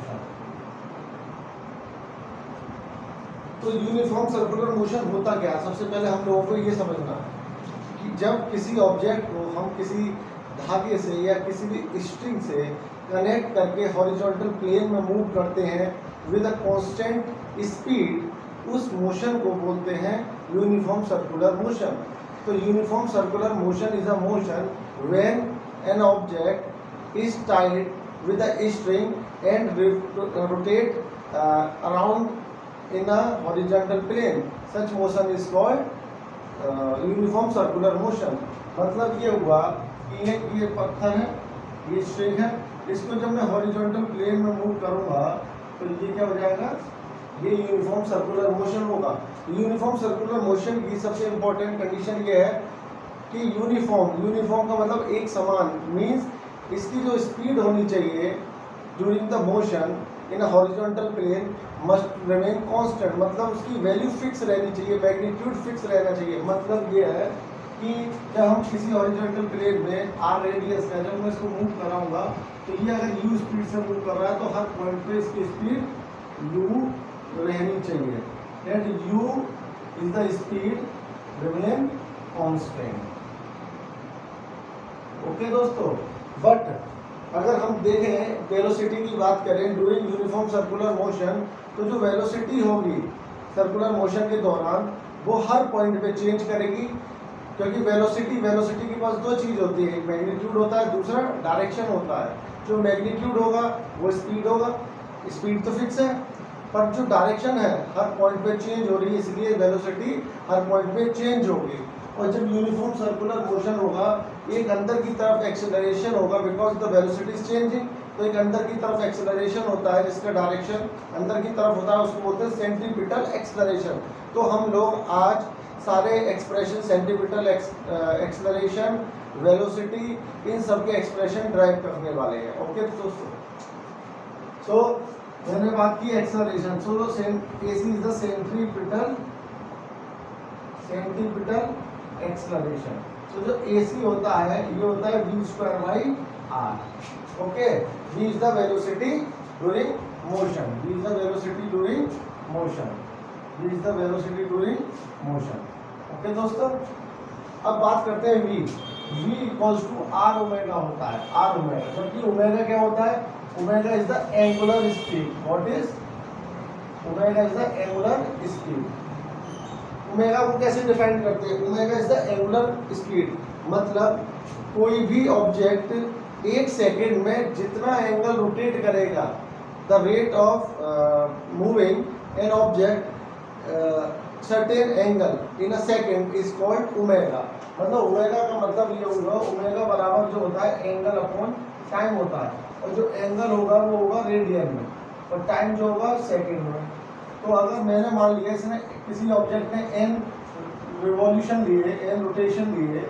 Motion. तो uniform circular motion होता क्या? सबसे पहले हम लोगों को ये समझना कि जब किसी ऑब्जेक्ट को हम किसी धागे से या किसी भी स्ट्रिंग से कनेक्ट करके हॉरिजॉन्टल प्लेन में मूव करते हैं विद अ कांस्टेंट स्पीड, उस मोशन को बोलते हैं यूनिफॉर्म सर्कुलर मोशन। तो uniform circular motion is a motion when an object is tied with a string and rotate around in a horizontal plane. Such motion is called uniform circular motion. मतलब ये हुआ कि ये पत्थर है, ये string है, इसको जब मैं हॉरिजॉन्टल प्लेन में मूव करूंगा तो ये क्या हो जाएगा? ये यूनिफॉर्म सर्कुलर मोशन होगा। यूनिफॉर्म सर्कुलर मोशन की सबसे इंपॉर्टेंट कंडीशन ये है कि यूनिफॉर्म का मतलब एक समान, मीन्स इसकी जो स्पीड होनी चाहिए during the motion in a horizontal plane must remain constant, मतलब उसकी वैल्यू फिक्स रहनी चाहिए, मैग्नीट्यूड फिक्स रहना चाहिए। मतलब ये है कि जब हम किसी हॉरिजॉन्टल प्लेन में आर रेडियस का जब मैं इसको मूव कराऊंगा तो ये अगर यू स्पीड से मूव कर रहा है तो हर पॉइंट पे इसकी स्पीड यू रहनी चाहिए, and you is the speed remain constant. Okay दोस्तों, बट अगर हम देखें वेलोसिटी की बात करें ड्यूरिंग यूनिफॉर्म सर्कुलर मोशन, तो जो वेलोसिटी होगी सर्कुलर मोशन के दौरान वो हर पॉइंट पे चेंज करेगी, क्योंकि वेलोसिटी के पास दो चीज़ होती है, एक मैग्नीट्यूड होता है, दूसरा डायरेक्शन होता है। जो मैग्नीट्यूड होगा वो स्पीड होगा, स्पीड तो फिक्स है, पर जो डायरेक्शन है हर पॉइंट पे चेंज हो रही है, इसलिए वेलोसिटी हर पॉइंट पे चेंज होगी। और जब यूनिफॉर्म सर्कुलर मोशन होगा, एक अंदर की तरफ एक्सेलरेशन होगा because the velocity is changing, तो एक अंदर की तरफ एक्सेलरेशन होता है जिसका डायरेक्शन अंदर की तरफ होता है, उसको बोलते हैं सेंट्रीपिटल एक्सेलरेशन। तो हम लोग आज सारे एक्सप्रेशन सेंट्रीपिटल एक्सेलरेशन, वेलोसिटी, इन सब के एक्सप्रेशन ड्राइव करने वाले हैं। ओके दोस्तों, सो मैंने बात की acceleration. So AC is the centripetal acceleration. तो जो AC होता है ये होता है v²/r। Okay, v is the velocity during motion, v is the velocity during motion. Okay दोस्तों, अब बात करते हैं v equals to r omega होता है, r ओमेगा, जबकि ओमेगा क्या होता है? Omega is the angular speed. What is omega? Is the angular speed. Omega को कैसे डिफाइन करते हैं? Omega is the angular speed, मतलब कोई भी ऑब्जेक्ट एक सेकेंड में जितना एंगल रोटेट करेगा, the rate of moving an object certain angle in a second is called omega. मतलब ओमेगा का मतलब ये होगा, ओमेगा बराबर जो होता है एंगल अपॉन टाइम होता है, और जो एंगल होगा वो होगा रेडियन में, और टाइम जो होगा सेकेंड में। तो अगर मैंने मान लिया इसने किसी ऑब्जेक्ट ने n रिवॉल्यूशन लिए, n रोटेशन लिए,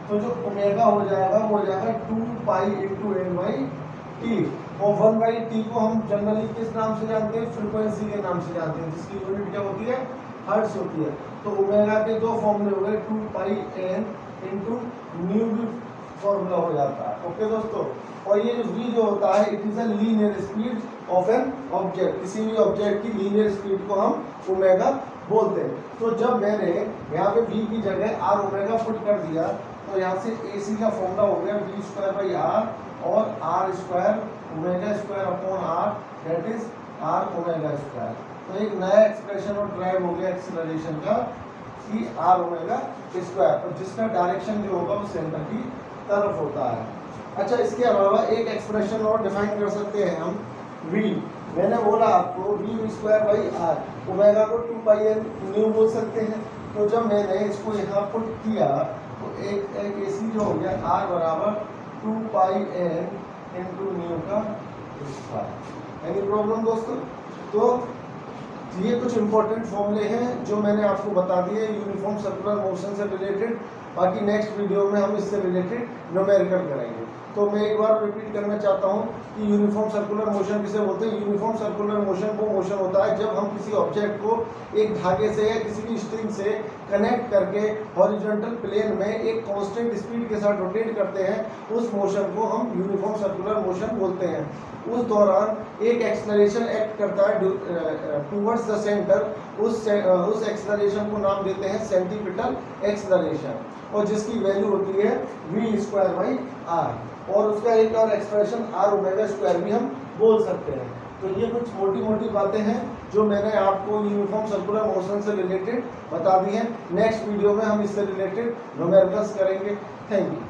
तो जो ओमेगा हो जाएगा वो हो जाएगा 2π × n/t, और 1/t को हम जनरली किस नाम से जानते हैं? फ्रीक्वेंसी के नाम से जानते हैं, जिसकी यूनिट क्या होती है? हर्ट्ज होती है। तो ओमेगा के दो फॉर्मूले हो गए, 2πn × न्यू भी फॉर्मूला हो जाता है। ओके दोस्तों, और ये जो v जो होता है it is a linear speed of an object, किसी भी ऑब्जेक्ट की लीनियर स्पीड को हम ओमेगा बोलते हैं। तो जब मैंने यहाँ पे v की जगह r ओमेगा पुट कर दिया तो यहाँ से AC का फॉर्मूला हो गया v²/r और r² ओमेगा² दैट इज r²। तो एक नया एक्सप्रेशन और ड्राइव हो गया एक्सेलरेशन का कि r², और जिसका डायरेक्शन जो होगा वो सेंटर की तरफ होता है। अच्छा, इसके अलावा एक एक्सप्रेशन और डिफाइन कर सकते हैं हम, v। मैंने बोला आपको v²/r, ओमेगा को 2πn न्यू बोल सकते हैं। तो जब मैंने इसको यहाँ पुट किया तो एक AC जो हो गया r बराबर 2πn × न्यू का स्क्वायर। एनी प्रॉब्लम दोस्तों? तो ये कुछ इंपॉर्टेंट फॉर्मूले हैं जो मैंने आपको बता दिए यूनिफॉर्म सर्कुलर मोशन से रिलेटेड। बाकी नेक्स्ट वीडियो में हम इससे रिलेटेड न्यूमेरिकल करेंगे। तो मैं एक बार रिपीट करना चाहता हूँ कि यूनिफॉर्म सर्कुलर मोशन किसे बोलते हैं। यूनिफॉर्म सर्कुलर मोशन वो मोशन होता है जब हम किसी ऑब्जेक्ट को एक धागे से या किसी भी स्ट्रिंग से कनेक्ट करके हॉरिजॉन्टल प्लेन में एक कांस्टेंट स्पीड के साथ रोटेट करते हैं, उस मोशन को हम यूनिफॉर्म सर्कुलर मोशन बोलते हैं। उस दौरान एक एक्सेलरेशन एक्ट करता है टूवर्ड्स द सेंटर, उस एक्सेलरेशन को नाम देते हैं सेंटीपिटल एक्सेलरेशन, और जिसकी वैल्यू होती है v²/r, और उसका एक और एक्सप्रेशन r⍵² भी हम बोल सकते हैं। तो ये कुछ मोटी मोटी बातें हैं जो मैंने आपको यूनिफॉर्म सर्कुलर मोशन से रिलेटेड बता दी हैं। नेक्स्ट वीडियो में हम इससे रिलेटेड न्यूमेरिकल्स करेंगे। Thank you.